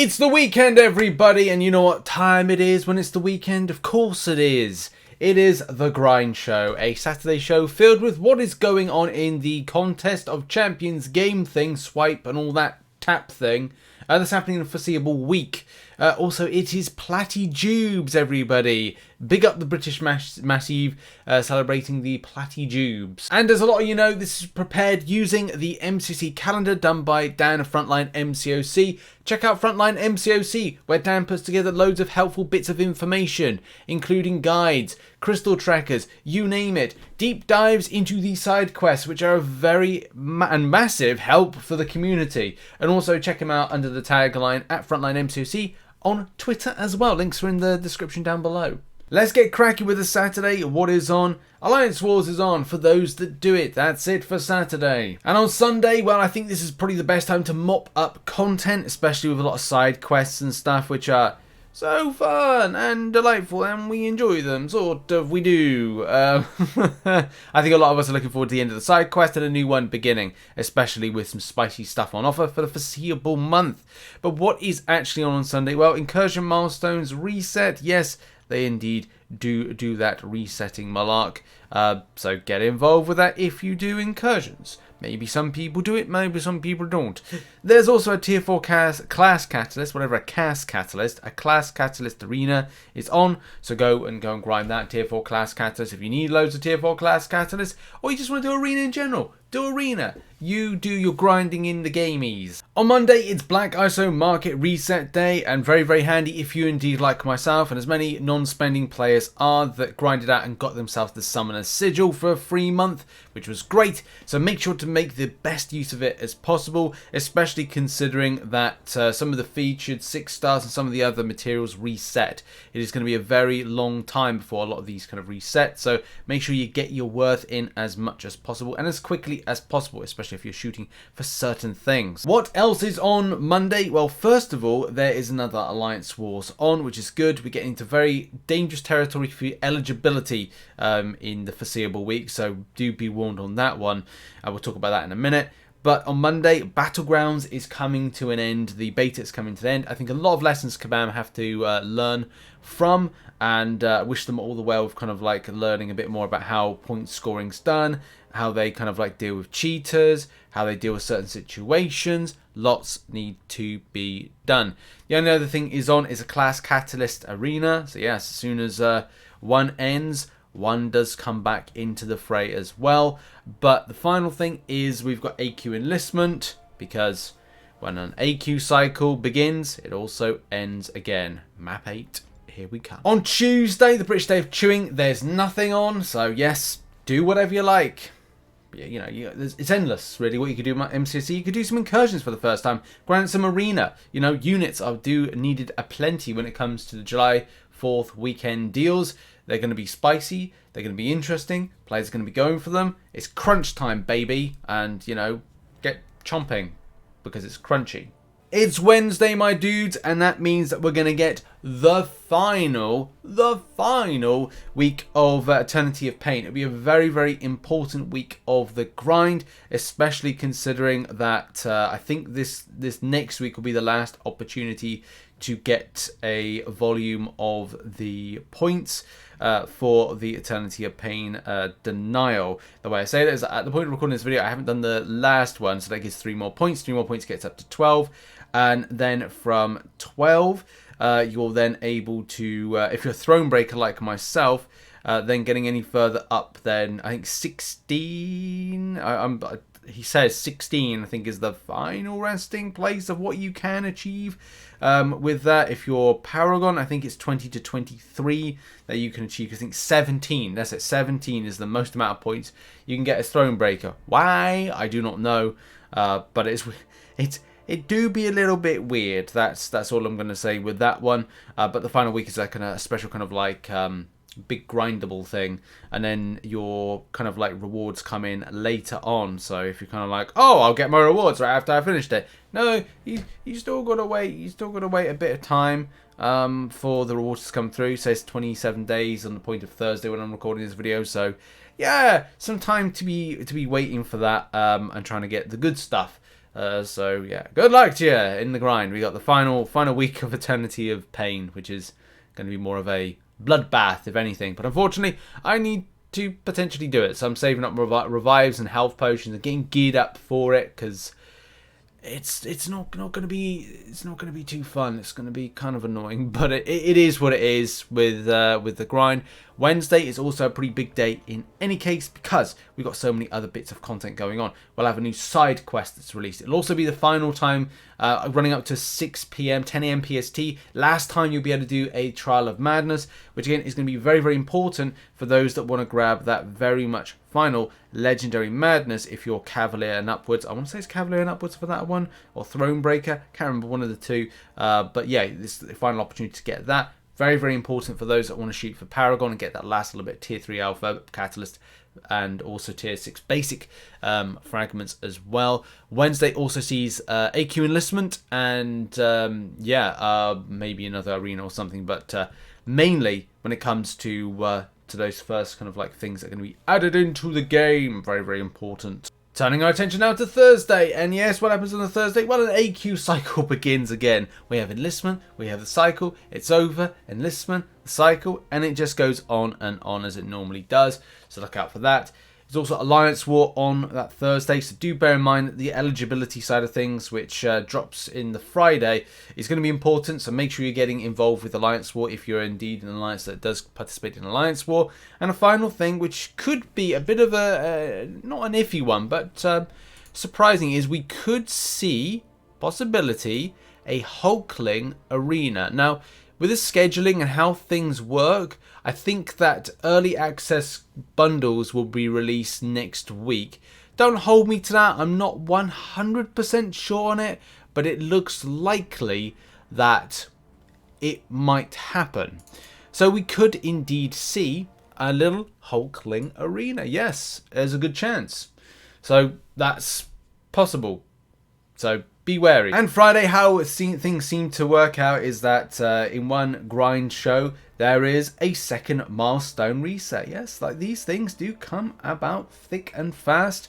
It's the weekend, everybody, and you know what time it is when it's the weekend? Of course it is. It is The Grind Show, a Saturday show filled with what is going on in the Contest of Champions game thing, swipe and all that tap thing. That's happening in the foreseeable week. Also, it is Plattijubes, everybody. Big up the British Massive, celebrating the Plattijubes. And as a lot of you know, this is prepared using the MCC calendar done by Dan of Frontline MCOC. Check out Frontline MCOC, where Dan puts together loads of helpful bits of information, including guides, crystal trackers, you name it. Deep dives into the side quests, which are a very massive help for the community. And also check him out under the tagline at Frontline MCOC on Twitter as well. Links are in the description down below. Let's get cracking with the Saturday. What is on? Alliance Wars is on for those that do it. That's it for Saturday. And on Sunday, well, I think this is probably the best time to mop up content, especially with a lot of side quests and stuff, which are so fun and delightful, and we enjoy them, sort of, we do. I think a lot of us are looking forward to the end of the side quest and a new one beginning, especially with some spicy stuff on offer for the foreseeable month. But what is actually on Sunday? Well, Incursion milestones reset. Yes, they indeed do that resetting malark. So get involved with that if you do incursions. Maybe some people do it, maybe some people don't. There's also a tier 4 class catalyst, whatever a class catalyst arena is on. So go and grind that tier 4 class catalyst if you need loads of tier 4 class catalysts, or you just want to do arena in general. Do arena. You do your grinding in the gamies. On Monday, it's Black ISO Market Reset Day, and very, very handy if you indeed, like myself and as many non-spending players are, that grinded out and got themselves the Summoner's Sigil for a free month, which was great. So make sure to make the best use of it as possible, especially considering that some of the featured 6 stars and some of the other materials reset. It is going to be a very long time before a lot of these kind of reset, so make sure you get your worth in as much as possible and as quickly as possible, especially if you're shooting for certain things. What else is on Monday? Well, first of all, there is another Alliance Wars on, which is good. We get into very dangerous territory for eligibility in the foreseeable week, so do be warned on that one. We'll talk about that in a minute. But on Monday, Battlegrounds is coming to an end. The beta is coming to an end. I think a lot of lessons Kabam have to learn from, and wish them all the well with kind of like learning a bit more about how point scoring's done, how they kind of like deal with cheaters, how they deal with certain situations. Lots need to be done. The only other thing is on is a class catalyst arena. So yes, as soon as one ends, one does come back into the fray as well. But the final thing is we've got AQ Enlistment, because when an AQ cycle begins, it also ends again. Map 8, here we come. On Tuesday, the British Day of Chewing, there's nothing on, so yes, do whatever you like. You know, it's endless, really, what you could do with MCC. You could do some incursions for the first time, grind some arena. You know, units are needed aplenty when it comes to the July 4th weekend deals. They're going to be spicy. They're going to be interesting. Players are going to be going for them. It's crunch time, baby. And, you know, get chomping because it's crunchy. It's Wednesday, my dudes, and that means that we're going to get the final week of Eternity of Pain. It'll be a very, very important week of the grind, especially considering that I think this next week will be the last opportunity to get a volume of the points for the Eternity of Pain denial. The way I say that is at the point of recording this video, I haven't done the last one, so that gives 3 more points. 3 more points gets up to 12. And then from 12, you're then able to, if you're a throne breaker like myself, then getting any further up, then I think 16. He says 16, I think, is the final resting place of what you can achieve with that. If you're Paragon, I think it's 20 to 23 that you can achieve. I think 17, that's it, 17 is the most amount of points you can get as throne breaker. Why? I do not know, but it do be a little bit weird. That's all I'm going to say with that one. But the final week is like a special kind of like big grindable thing, and then your kind of like rewards come in later on. So if you're kind of like, oh, I'll get my rewards right after I finished it, no, you still got to wait. You still got to wait a bit of time for the rewards to come through. It says 27 days on the point of Thursday when I'm recording this video. So yeah, some time to be waiting for that and trying to get the good stuff So yeah, good luck to you in the grind. We got the final week of Eternity of Pain, which is going to be more of a bloodbath, if anything. But unfortunately, I need to potentially do it, so I'm saving up revives and health potions and getting geared up for it, because it's not going to be too fun. It's going to be kind of annoying, but it is what it is with the grind. Wednesday is also a pretty big day in any case, because we've got so many other bits of content going on. We'll have a new side quest that's released. It'll also be the final time, running up to 6 p.m, 10 a.m. PST. Last time you'll be able to do a Trial of Madness, which again is going to be very, very important for those that want to grab that very much final Legendary Madness if you're Cavalier and upwards. I want to say it's Cavalier and upwards for that one, or Thronebreaker. Can't remember, one of the two. But yeah, this is the final opportunity to get that. Very, very important for those that want to shoot for Paragon and get that last little bit tier 3 alpha catalyst, and also tier 6 basic fragments as well. Wednesday also sees AQ Enlistment and maybe another arena or something, but mainly when it comes to those first kind of like things that are going to be added into the game. Very, very important. Turning our attention now to Thursday, and yes, what happens on the Thursday? Well, an AQ cycle begins again. We have Enlistment, we have the cycle, it's over, Enlistment, the cycle, and it just goes on and on as it normally does, so look out for that. There's also Alliance War on that Thursday, so do bear in mind that the eligibility side of things, which drops in the Friday, is going to be important, so make sure you're getting involved with Alliance War if you're indeed an alliance that does participate in Alliance War. And a final thing, which could be a bit of a, not an iffy one, but surprising, is we could see, possibility, a Hulkling arena. Now, with the scheduling and how things work, I think that early access bundles will be released next week. Don't hold me to that. I'm not 100% sure on it, but it looks likely that it might happen. So we could indeed see a little Hulkling arena. Yes, there's a good chance. So that's possible. So be wary. And Friday, how things seem to work out is that in one grind show, there is a second milestone reset. Yes, like these things do come about thick and fast.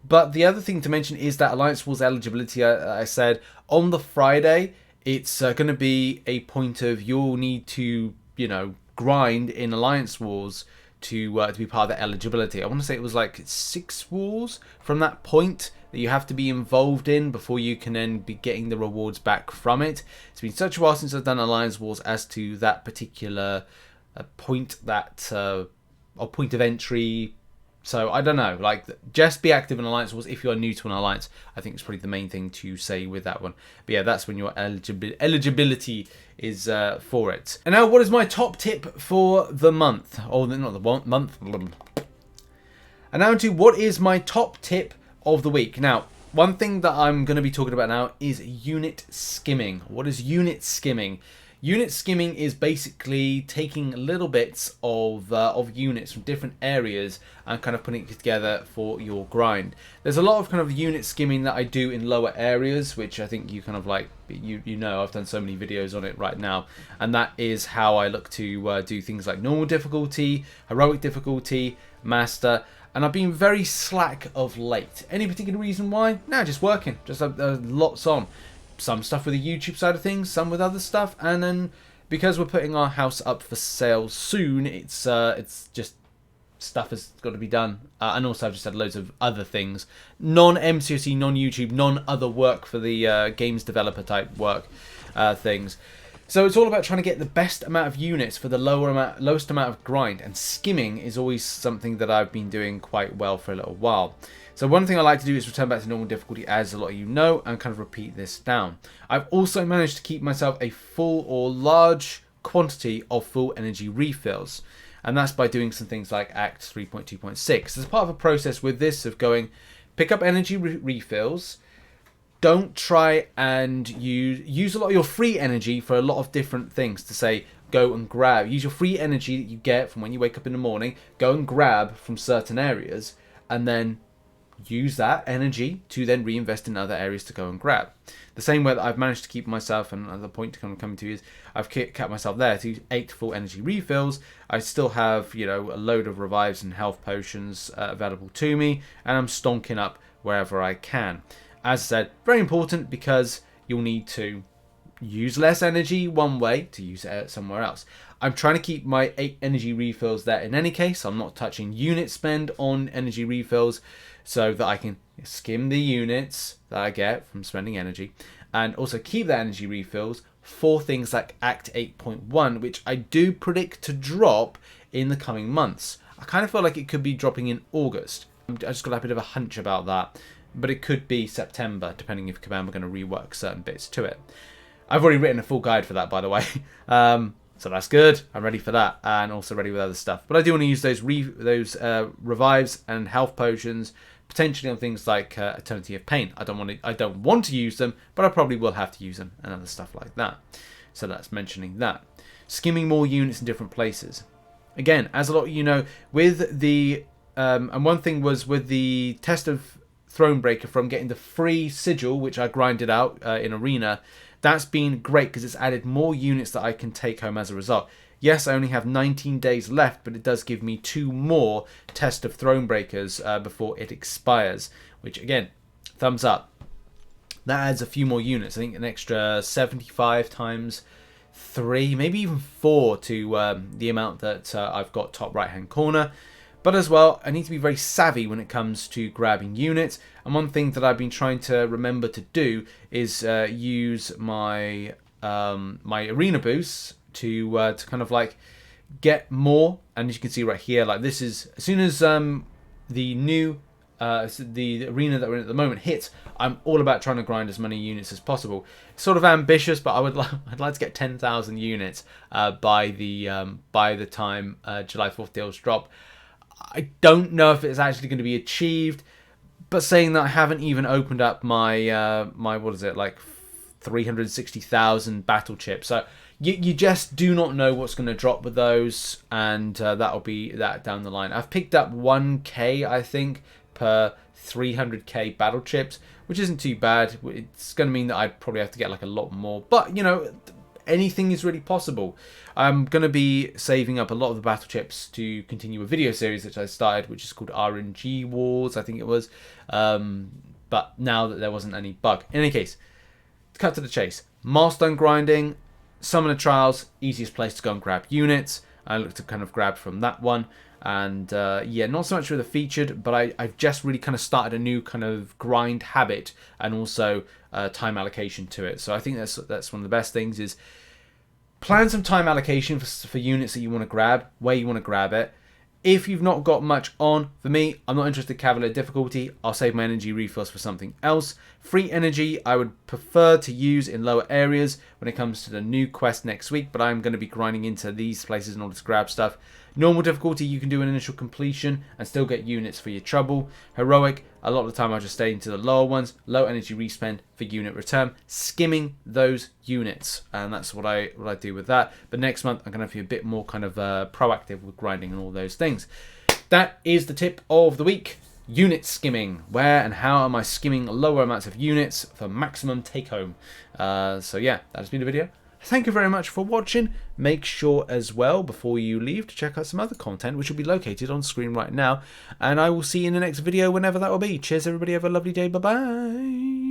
But the other thing to mention is that Alliance Wars eligibility, I said, on the Friday, it's going to be a point of you'll need to, grind in Alliance Wars to be part of the eligibility. I want to say it was like 6 wars from that point that you have to be involved in before you can then be getting the rewards back from it. It's been such a while since I've done Alliance Wars as to that particular point, or point of entry. So I don't know, like, just be active in Alliance Wars if you're new to an alliance. I think it's probably the main thing to say with that one. But yeah, that's when your eligibility is for it. And now, what is my top tip for the month? Oh, not the month. And now to what is my top tip of the week. Now, one thing that I'm going to be talking about now is unit skimming. What is unit skimming? Unit skimming is basically taking little bits of units from different areas and kind of putting it together for your grind. There's a lot of kind of unit skimming that I do in lower areas, which I think you kind of like, I've done so many videos on it right now, and that is how I look to do things like normal difficulty, heroic difficulty, master. And I've been very slack of late. Any particular reason why? No, just working. Just lots on. Some stuff with the YouTube side of things, some with other stuff. And then because we're putting our house up for sale soon, it's just stuff has got to be done. And also I've just had loads of other things. Non-MCOC, non-YouTube, non-other work for the games developer type work things. So it's all about trying to get the best amount of units for the lowest amount of grind, and skimming is always something that I've been doing quite well for a little while. So one thing I like to do is return back to normal difficulty, as a lot of you know, and kind of repeat this down. I've also managed to keep myself a full or large quantity of full energy refills, and that's by doing some things like Act 3.2.6. As part of a process with this of going, pick up energy refills. Don't try and use a lot of your free energy for a lot of different things. To say, go and grab. Use your free energy that you get from when you wake up in the morning. Go and grab from certain areas, and then use that energy to then reinvest in other areas to go and grab. The same way that I've managed to keep myself, and another point to come to is I've kept myself there to 8 full energy refills. I still have, a load of revives and health potions available to me, and I'm stonking up wherever I can. as I said, very important because you'll need to use less energy one way to use it somewhere else. I'm trying to keep my 8 energy refills there in any case. I'm not touching unit spend on energy refills so that I can skim the units that I get from spending energy, and also keep the energy refills for things like Act 8.1, which I do predict to drop in the coming months. I kind of feel like it could be dropping in August. I just got a bit of a hunch about that, but it could be September, depending if Command are going to rework certain bits to it. I've already written a full guide for that, by the way, so that's good. I'm ready for that, and also ready with other stuff. But I do want to use those revives and health potions potentially on things like Eternity of Pain. I don't want to use them, but I probably will have to use them and other stuff like that. So that's mentioning that. Skimming more units in different places. Again, as a lot of you know, with the and one thing was with the test of Thronebreaker from getting the free sigil, which I grinded out in Arena. That's been great because it's added more units that I can take home as a result. Yes, I only have 19 days left, but it does give me 2 more Test of Thronebreakers before it expires, which again, thumbs up. That adds a few more units. I think an extra 75 times 3, maybe even 4 to the amount that I've got top right hand corner. But as well, I need to be very savvy when it comes to grabbing units. And one thing that I've been trying to remember to do is use my my arena boosts to kind of like get more. And as you can see right here, like this is as soon as the new the arena that we're in at the moment hits, I'm all about trying to grind as many units as possible. It's sort of ambitious, but I'd like to get 10,000 units by the time July 4th deals drop. I don't know if it's actually going to be achieved, but saying that, I haven't even opened up my my what is it, like 360,000 battle chips. So you just do not know what's going to drop with those, and that'll be that down the line. I've picked up 1k I think per 300k battle chips, which isn't too bad. It's going to mean that I'd probably have to get like a lot more, but you know, anything is really possible. I'm going to be saving up a lot of the battle chips to continue a video series that I started, which is called RNG Wars, I think it was. But now that there wasn't any bug. In any case, to cut to the chase. Milestone grinding, Summoner Trials, easiest place to go and grab units. I look to kind of grab from that one. And yeah, not so much with the featured, but I've just really kind of started a new kind of grind habit and also time allocation to it. So I think that's one of the best things is plan some time allocation for units that you want to grab, where you want to grab it. If you've not got much on, for me, I'm not interested in Cavalier difficulty. I'll save my energy refills for something else. Free energy, I would prefer to use in lower areas when it comes to the new quest next week, but I'm going to be grinding into these places in order to grab stuff. Normal difficulty, you can do an initial completion and still get units for your trouble. Heroic, a lot of the time I just stay into the lower ones. Low energy respend for unit return. Skimming those units, and that's what I do with that. But next month I'm going to be a bit more kind of proactive with grinding and all those things. That is the tip of the week. Unit skimming. Where and how am I skimming lower amounts of units for maximum take home? So yeah, that has been the video. Thank you very much for watching. Make sure as well, before you leave, to check out some other content, which will be located on screen right now. And I will see you in the next video, whenever that will be. Cheers, everybody. Have a lovely day. Bye-bye.